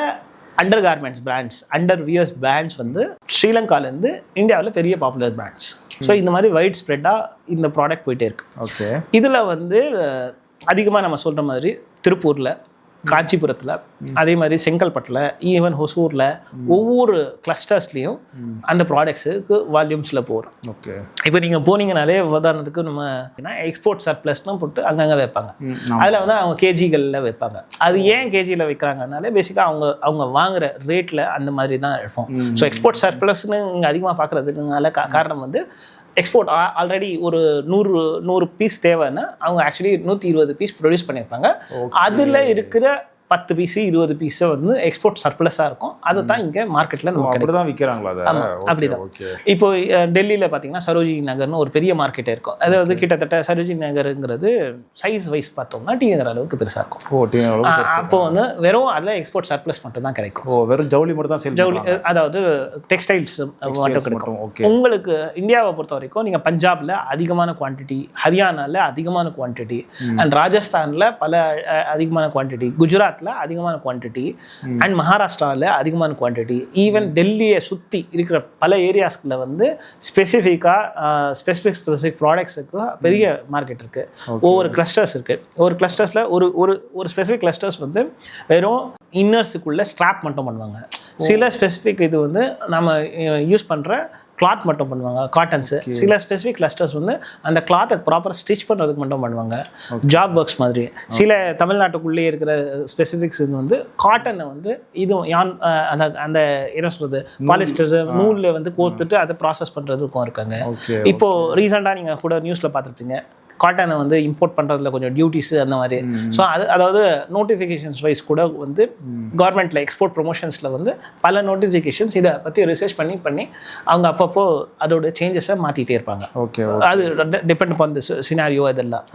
Speaker 1: under garments brands, under wears brands வந்து ஸ்ரீலங்காலேருந்து இந்தியாவில் பெரிய பாப்புலர் பிராண்ட்ஸ். ஸோ இந்த மாதிரி வைட் ஸ்ப்ரெட்டாக இந்த ப்ராடக்ட் போயிட்டே இருக்கு.
Speaker 2: ஓகே.
Speaker 1: இதில் வந்து அதிகமாக நம்ம சொல்கிற மாதிரி திருப்பூரில், காஞ்சிபுரத்தில், அதே மாதிரி செங்கல்பட்டில், ஈவன் ஹொசூரில் ஒவ்வொரு கிளஸ்டர்ஸ்லேயும் அந்த ப்ராடக்ட்ஸுக்கு வால்யூம்ஸில் போகிறோம்.
Speaker 2: ஓகே.
Speaker 1: இப்போ நீங்கள் போனீங்கனாலே உதாரணத்துக்கு நம்ம எக்ஸ்போர்ட் சர்ப்ளஸ்லாம் போட்டு அங்கங்கே வைப்பாங்க. அதில் வந்து அவங்க கேஜிகளில் வைப்பாங்க. அது ஏன் கேஜியில் வைக்கிறாங்கனாலே பேசிக்காக அவங்க வாங்குகிற ரேட்டில் அந்த மாதிரி தான் இருக்கும். ஸோ எக்ஸ்போர்ட் சர்ப்ளஸ்ன்னு இங்கே அதிகமாக பார்க்குறதுனால காரணம் வந்து எக்ஸ்போர்ட் ஆல்ரெடி ஒரு 100 பீஸ் தேவைன்னா அவங்க ஆக்சுவலி 120 பீஸ் ப்ரொடியூஸ் பண்ணியிருப்பாங்க. அதில் இருக்கிற 10 பீஸ் 20 பீஸ் வந்து எக்ஸ்போர்ட் சர்ப்ளஸாக இருக்கும். அதை தான் இங்கே மார்க்கெட்டில் நம்ம
Speaker 2: அப்படிதான் விற்கிறாங்களா?
Speaker 1: அப்படிதான். இப்போ டெல்லியில் பார்த்தீங்கன்னா சரோஜினி நகர்னு ஒரு பெரிய மார்க்கெட்டே இருக்கும். அதாவது கிட்டத்தட்ட சரோஜினி நகருங்கிறது சைஸ் வைஸ் பார்த்தோம்னா டி நகர் அளவுக்கு பெருசாக இருக்கும். அப்போ வந்து வெறும் அதில் எக்ஸ்போர்ட் சர்ப்ளஸ் மட்டும் தான் கிடைக்கும்.
Speaker 2: வெறும் ஜவுளி மட்டும் தான்
Speaker 1: ஜவுளி, அதாவது டெக்ஸ்டைல்ஸ் மட்டும் கிடைக்கும். உங்களுக்கு இந்தியாவை பொறுத்த வரைக்கும் நீங்கள் பஞ்சாபில் அதிகமான குவான்டிட்டி, ஹரியானாவில் அதிகமான குவான்டிட்டி, அண்ட் ராஜஸ்தானில் பல அதிகமான குவான்டிட்டி, குஜராத்தில் அதிகமான குவான்டிட்டி, அண்ட் மகாராஷ்டிராவில் அதிகமான குவான்டிட்டி, ஈவன் டெல்லியை சுற்றி இருக்கிற பல ஏரியாஸ்குள்ள வந்து ஸ்பெசிஃபிக் ப்ராடக்ட்ஸுக்கு பெரிய மார்க்கெட் இருக்குது. ஒவ்வொரு கிளஸ்டர்ஸ் இருக்குது. ஒரு கிளஸ்டர்ஸில் ஒரு ஸ்பெசிஃபிக் கிளஸ்டர்ஸ் வந்து வெறும் இன்னர்ஸுக்குள்ளே ஸ்ட்ராப் மட்டும் பண்ணுவாங்க. சில ஸ்பெசிஃபிக் இது வந்து நம்ம யூஸ் பண்ணுற கிளாத் மட்டும் பண்ணுவாங்க, காட்டன்ஸு. சில ஸ்பெசிஃபிக் கிளஸ்டர்ஸ் வந்து அந்த கிளாத்தை ப்ராப்பராக ஸ்டிச் பண்ணுறதுக்கு மட்டும் பண்ணுவாங்க, ஜாப் ஒர்க்ஸ் மாதிரி. சில தமிழ்நாட்டுக்குள்ளேயே இருக்கிற ஸ்பெசிஃபிக்ஸ் இது வந்து காட்டனை வந்து இதுவும் அந்த என்ன சொல்கிறது, பாலிஸ்டர் நூலில் வந்து கோர்த்துட்டு அதை ப்ராசஸ் பண்ணுறதுக்கும் இருக்காங்க. இப்போது ரீசெண்டாக நீங்கள் கூட நியூஸில் பார்த்துருப்பீங்க, காட்டனை வந்து இம்போர்ட் பண்ணுறதுல கொஞ்சம் டியூட்டிஸு அந்த மாதிரி. ஸோ அதாவது நோட்டிஃபிகேஷன்ஸ் வைஸ் கூட வந்து கவர்மெண்ட்டில் எக்ஸ்போர்ட் ப்ரொமோஷன்ஸில் வந்து பல நோட்டிஃபிகேஷன்ஸ் இதை பற்றி ரிசர்ச் பண்ணி அவங்க அப்பப்போ அதோட சேஞ்சஸை மாற்றிட்டே இருப்பாங்க. அது டிபெண்ட் அப்பான் தி சினாரியோ. இதெல்லாம்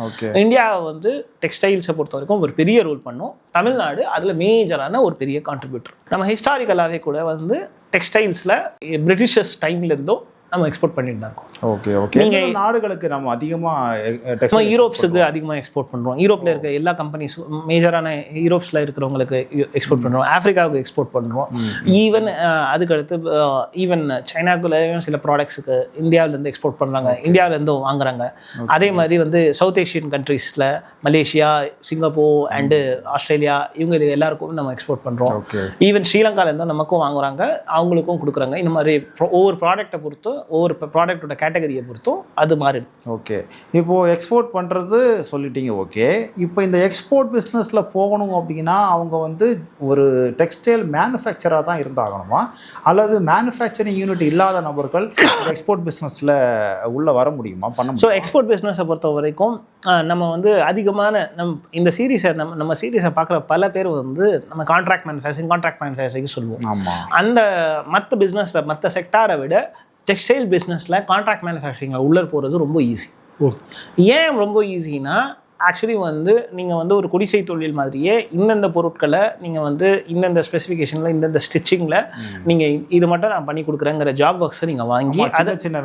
Speaker 1: இந்தியா வந்து டெக்ஸ்டைல்ஸை பொறுத்த வரைக்கும் ஒரு பெரிய ரோல் பண்ணும். தமிழ்நாடு அதில் மேஜரான ஒரு பெரிய கான்ட்ரிபியூட்டர். நம்ம ஹிஸ்டாரிக்கலாகவே கூட வந்து டெக்ஸ்டைல்ஸில் பிரிட்டிஷர்ஸ் டைம்லேருந்தோ நம்ம எக்ஸ்போர்ட் பண்ணிட்டு தான் இருக்கோம்.
Speaker 2: நீங்கள் நாடுகளுக்கு நம்ம அதிகமாக
Speaker 1: யூரோப்ஸுக்கு அதிகமாக எக்ஸ்போர்ட் பண்ணுறோம். யூரோப்பில் இருக்க எல்லா கம்பெனிஸும் மேஜரான யூரோப்ஸில் இருக்கிறவங்களுக்கு எக்ஸ்போர்ட் பண்ணுறோம். ஆஃப்ரிக்காவுக்கு எக்ஸ்போர்ட் பண்ணுறோம். ஈவன் அதுக்கடுத்து ஈவன் சைனாக்குள்ளேயும் சில ப்ராடக்ட்ஸுக்கு இந்தியாவிலேருந்து எக்ஸ்போர்ட் பண்ணுறாங்க, இந்தியாவிலேருந்தும் வாங்குறாங்க. அதே மாதிரி வந்து சவுத் ஏஷியன் கண்ட்ரீஸில் மலேசியா, சிங்கப்பூர் அண்டு ஆஸ்திரேலியா இவங்க எல்லாருக்கும் நம்ம எக்ஸ்போர்ட் பண்ணுறோம். ஈவன் ஸ்ரீலங்காலேருந்தும் நமக்கும் வாங்குறாங்க, அவங்களுக்கும் கொடுக்குறாங்க. இந்த மாதிரி ஒவ்வொரு ப்ராடக்டை பொறுத்து, ஒவ்வொரு ப்ராடக்டோட கேட்டகரியை பொறுத்தும் அது மாறிடும்.
Speaker 2: இப்போது எக்ஸ்போர்ட் பண்ணுறது சொல்லிட்டீங்க. இப்போ இந்த எக்ஸ்போர்ட் பிஸ்னஸில் போகணும் அப்படின்னா அவங்க வந்து ஒரு டெக்ஸ்டைல் மேனுஃபேக்சராக தான் இருந்தாகணுமா, அல்லது மேனுஃபேக்சரிங் யூனிட் இல்லாத நபர்கள் எக்ஸ்போர்ட் பிஸ்னஸில் உள்ளே வர முடியுமா, பண்ண முடியும்?
Speaker 1: ஸோ எக்ஸ்போர்ட் பிஸ்னஸை பொறுத்த வரைக்கும் நம்ம வந்து அதிகமான நம்ம சீரீஸை நம்ம சீரீஸை பார்க்குற பல பேர் வந்து நம்ம கான்ட்ராக்ட் மேனுஃபேக்சரிங் சொல்லுவோம். அந்த மற்ற பிஸ்னஸில் மற்ற செக்டாரை விட டெக்ஸ்டைல் பிஸ்னஸில் கான்ட்ராக்ட் மேனுஃபேக்சரிங்கில் உள்ளே போகிறது ரொம்ப ஈஸி. ஏன் ரொம்ப ஈஸினா, ஆக்சுவலி வந்து நீங்கள் வந்து ஒரு குடிசை தொழில் மாதிரியே இந்தந்த பொருட்களை நீங்கள் வந்து இந்தந்த ஸ்பெசிஃபிகேஷனில் இந்தந்த ஸ்டிச்சிங்கில் நீங்கள் இது மட்டும் நான் பண்ணி கொடுக்குறேங்கிற ஜாப் ஒர்க்ஸை நீங்கள் வாங்கி அதை
Speaker 2: சின்ன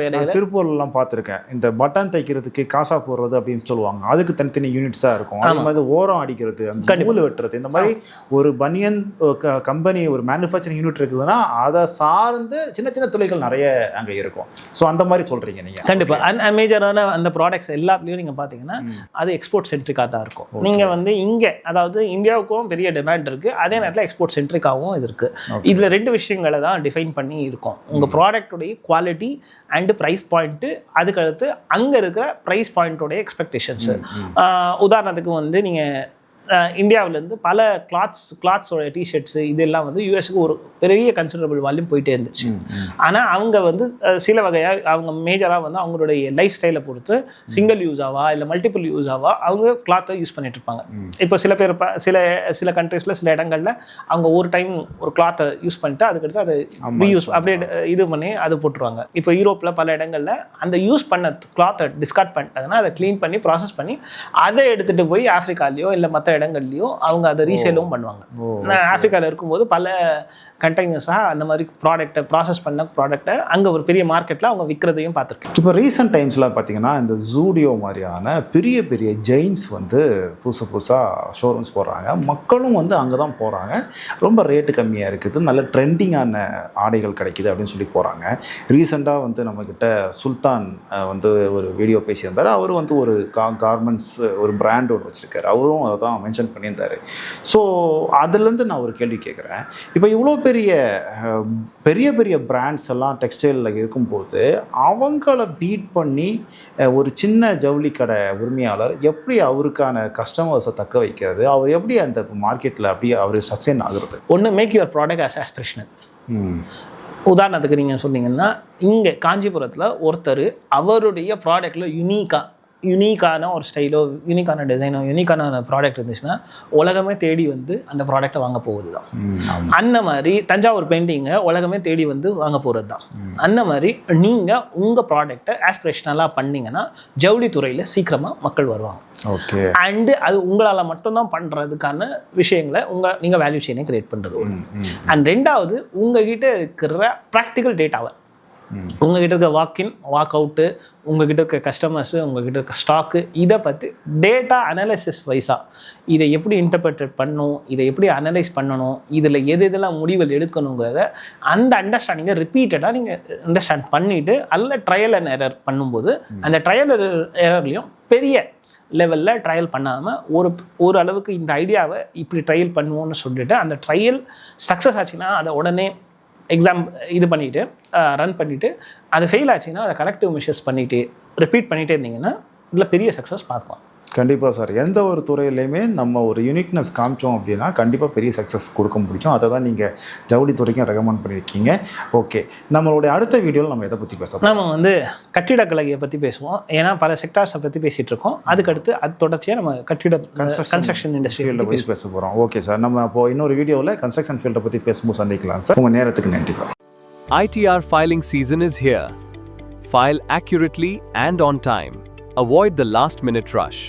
Speaker 2: வேலைகளை
Speaker 1: திருப்பூர்லாம்
Speaker 2: பார்த்துருக்கேன். இந்த பட்டன் தைக்கிறதுக்கு காசா போடுறது அப்படின்னு சொல்லுவாங்க, அதுக்கு தனித்தனி யூனிட்ஸாக இருக்கும். அது மாதிரி ஓரம் அடிக்கிறது, நூல் வெட்டுறது, இந்த மாதிரி ஒரு பனியன் கம்பெனி ஒரு மேனுஃபேக்சரிங் யூனிட் இருக்குதுன்னா அதை சார்ந்து சின்ன சின்ன தொழில்கள் நிறைய அங்கே இருக்கும். ஸோ அந்த மாதிரி சொல்கிறீங்க நீங்கள்?
Speaker 1: கண்டிப்பாக மேஜரான அந்த ப்ராடக்ட்ஸ் எல்லாத்துலேயும் நீங்கள் பார்த்தீங்கன்னா அது எக்ஸ்போர்ட் சென்ட்ரிக்காக தான் இருக்கும். நீங்கள் வந்து இங்கே அதாவது இந்தியாவுக்கும் பெரிய டிமாண்ட் இருக்குது, அதே நேரத்தில் எக்ஸ்போர்ட் சென்ட்ரிக்காகவும் இது இருக்குது. இதில் 2 விஷயங்களை தான் டிஃபைன் பண்ணி இருக்கும். உங்கள் ப்ராடக்டோடைய குவாலிட்டி அண்டு ப்ரைஸ் பாயிண்ட்டு, அதுக்கடுத்து அங்கே இருக்கிற ப்ரைஸ் பாயிண்ட்டோடைய எக்ஸ்பெக்டேஷன்ஸு. உதாரணத்துக்கு வந்து நீங்கள் இந்தியாவிலேருந்து பல கிளாத்ஸோட டிஷர்ட்ஸு இதெல்லாம் வந்து யூஎஸ்க்கு ஒரு பெரிய கன்சிடரபிள் வால்யூம் போயிட்டே இருந்துச்சு. ஆனால் அவங்க வந்து சில வகையாக அவங்க மேஜராக வந்து அவங்களுடைய லைஃப் ஸ்டைலை பொறுத்து சிங்கிள் யூஸாவா இல்லை மல்டிபிள் யூஸாவா அவங்க கிளாத்தை யூஸ் பண்ணிட்டு இருப்பாங்க. இப்போ சில பேர் சில கண்ட்ரீஸில் சில இடங்களில் அவங்க ஒரு டைம் ஒரு கிளாத்தை யூஸ் பண்ணிட்டு அதுக்கடுத்து அதை ரீயூஸ் அப்படியே இது பண்ணி அது போட்டுருவாங்க. இப்போ யூரோப்பில் பல இடங்களில் அந்த யூஸ் பண்ண கிளாத்தை டிஸ்கார்ட் பண்ணிட்டாங்கன்னா அதை க்ளீன் பண்ணி ப்ராசஸ் பண்ணி அதை எடுத்துகிட்டு போய் ஆஃப்ரிக்காலேயோ இல்லை மற்ற இடங்கள்லையும் அவங்க அதை ரீசேலும் பண்ணுவாங்க. நான் ஆஃப்ரிக்காவில் இருக்கும்போது பல கண்டெய்னர்ஸாக அந்த மாதிரி ப்ராடக்ட்டை ப்ராசஸ் பண்ண ப்ராடக்ட்டை அங்கே ஒரு பெரிய மார்க்கெட்டில் அவங்க விற்கிறதையும் பார்த்துருக்கேன்.
Speaker 2: இப்போ ரீசெண்ட் டைம்ஸில் பார்த்தீங்கன்னா இந்த ஜூடியோ மாதிரியான பெரிய பெரிய ஜெயின்ஸ் வந்து புதுசாக ஷோரூம்ஸ் போடுறாங்க. மக்களும் வந்து அங்கே தான் போகிறாங்க. ரொம்ப ரேட்டு கம்மியாக இருக்குது, நல்ல ட்ரெண்டிங்கான ஆடைகள் கிடைக்குது அப்படின்னு சொல்லி போகிறாங்க. ரீசெண்டாக வந்து நம்மக்கிட்ட சுல்தான் வந்து ஒரு வீடியோ பேசியிருந்தார். அவர் வந்து ஒரு கார்மெண்ட்ஸ் ஒரு பிராண்ட் ஒன்று வச்சுருக்காரு. அவரும் அதை தான் மென்ஷன் பண்ணியிருந்தார். ஸோ அதுலேருந்து நான் ஒரு கேள்வி கேட்குறேன். இப்போ இவ்வளோ பெரிய பெரிய பிராண்ட்ஸ் எல்லாம் டெக்ஸ்டைலில் இருக்கும்போது அவங்கள பீட் பண்ணி ஒரு சின்ன ஜவுளி கடை உரிமையாளர் எப்படி அவருக்கான கஸ்டமர்ஸை தக்க வைக்கிறது, அவர் எப்படி அந்த மார்க்கெட்டில் அப்படியே அவர் சஸ்டெயின் ஆகுறது?
Speaker 1: ஒன்று, make your product as aspirational. உதாரணத்துக்கு நீங்கள் சொன்னீங்கன்னா இங்கே காஞ்சிபுரத்தில் ஒருத்தர் அவருடைய ப்ராடக்டில் யூனிக்காக யூனிக்கான ஒரு ஸ்டைலோ, யூனிக்கான டிசைனோ, யூனிக்கான ப்ராடக்ட் இருந்துச்சுன்னா உலகமே தேடி வந்து அந்த ப்ராடக்டை வாங்க போகுது தான். அந்த மாதிரி தஞ்சாவூர் பெயிண்டிங்கை உலகமே தேடி வந்து வாங்க போகிறது தான். அந்த மாதிரி நீங்கள் உங்கள் ப்ராடக்டை ஆஸ்பிரேஷனலாக பண்ணிங்கன்னா ஜவுளி துறையில் சீக்கிரமாக மக்கள் வருவாங்க.
Speaker 2: ஓகே.
Speaker 1: அண்டு அது உங்களால் மட்டும்தான் பண்ணுறதுக்கான விஷயங்களை நீங்கள் வேல்யூ செயினை கிரியேட் பண்ணுறது ஒன்று. அண்ட் ரெண்டாவது, உங்ககிட்ட இருக்கிற ப்ராக்டிக்கல் டேட்டாவை, உங்ககிட்ட இருக்க வாக்கின் வாக் அவுட்டு, உங்ககிட்ட இருக்க கஸ்டமர்ஸு, உங்ககிட்ட இருக்க ஸ்டாக்கு, இதை பற்றி டேட்டா அனாலிசிஸ் வைஸாக இதை எப்படி இன்டர்பிரேட் பண்ணணும், இதை எப்படி அனலைஸ் பண்ணணும், இதில் எதெல்லாம் முடிவுகள் எடுக்கணுங்கிறத அந்த அண்டர்ஸ்டாண்டிங்கை ரிப்பீட்டடாக நீங்கள் அண்டர்ஸ்டாண்ட் பண்ணிவிட்டு அதில் ட்ரையல் அண்ட் எரர் பண்ணும்போது அந்த ட்ரையல் எரர்லேயும் பெரிய லெவலில் ட்ரையல் பண்ணாமல் ஒரு அளவுக்கு இந்த ஐடியாவை இப்படி ட்ரையல் பண்ணுவோன்னு சொல்லிட்டு அந்த ட்ரையல் சக்ஸஸ் ஆச்சுன்னா அதை உடனே எக்ஸாம் இது பண்ணிவிட்டு ரன் பண்ணிவிட்டு அது ஃபெயில் ஆச்சுன்னா அதை கரெக்டிவ் மெஷர்ஸ் பண்ணிவிட்டு ரிப்பீட் பண்ணிகிட்டே இருந்தீங்கன்னா இதில் பெரிய சக்ஸஸ் பார்க்கலாம்.
Speaker 2: கண்டிப்பாக சார். எந்த ஒரு துறையிலையுமே நம்ம ஒரு யூனிக்னஸ் காமிச்சோம் அப்படின்னா கண்டிப்பாக பெரிய சக்ஸஸ் கொடுக்க முடியும். அதை தான் நீங்கள் ஜவுளி துறைக்கும் ரெக்கமெண்ட் பண்ணியிருக்கீங்க. ஓகே, நம்மளுடைய அடுத்த வீடியோவில் நம்ம எதை பற்றி பேசலாம்?
Speaker 1: நம்ம வந்து கட்டிடக்கலையை பற்றி பேசுவோம். ஏன்னா பல செக்டார்ஸை பற்றி பேசிகிட்டு இருக்கோம். அதுக்கடுத்து அது தொடர்ச்சியாக நம்ம கன்ஸ்ட்ரக்ஷன் இண்டஸ்ட்ரி
Speaker 2: ஃபீல்டை பற்றி பேச போகிறோம். ஓகே சார், நம்ம அப்போது இன்னொரு வீடியோவில் கன்ஸ்ட்ரக்ஷன் ஃபீல்டை பற்றி பேசும்போது சந்திக்கலாம் சார். உங்கள் நேரத்துக்கு நன்றி sir.
Speaker 3: ITR filing season is here. File accurately and on time. Avoid the last-minute rush.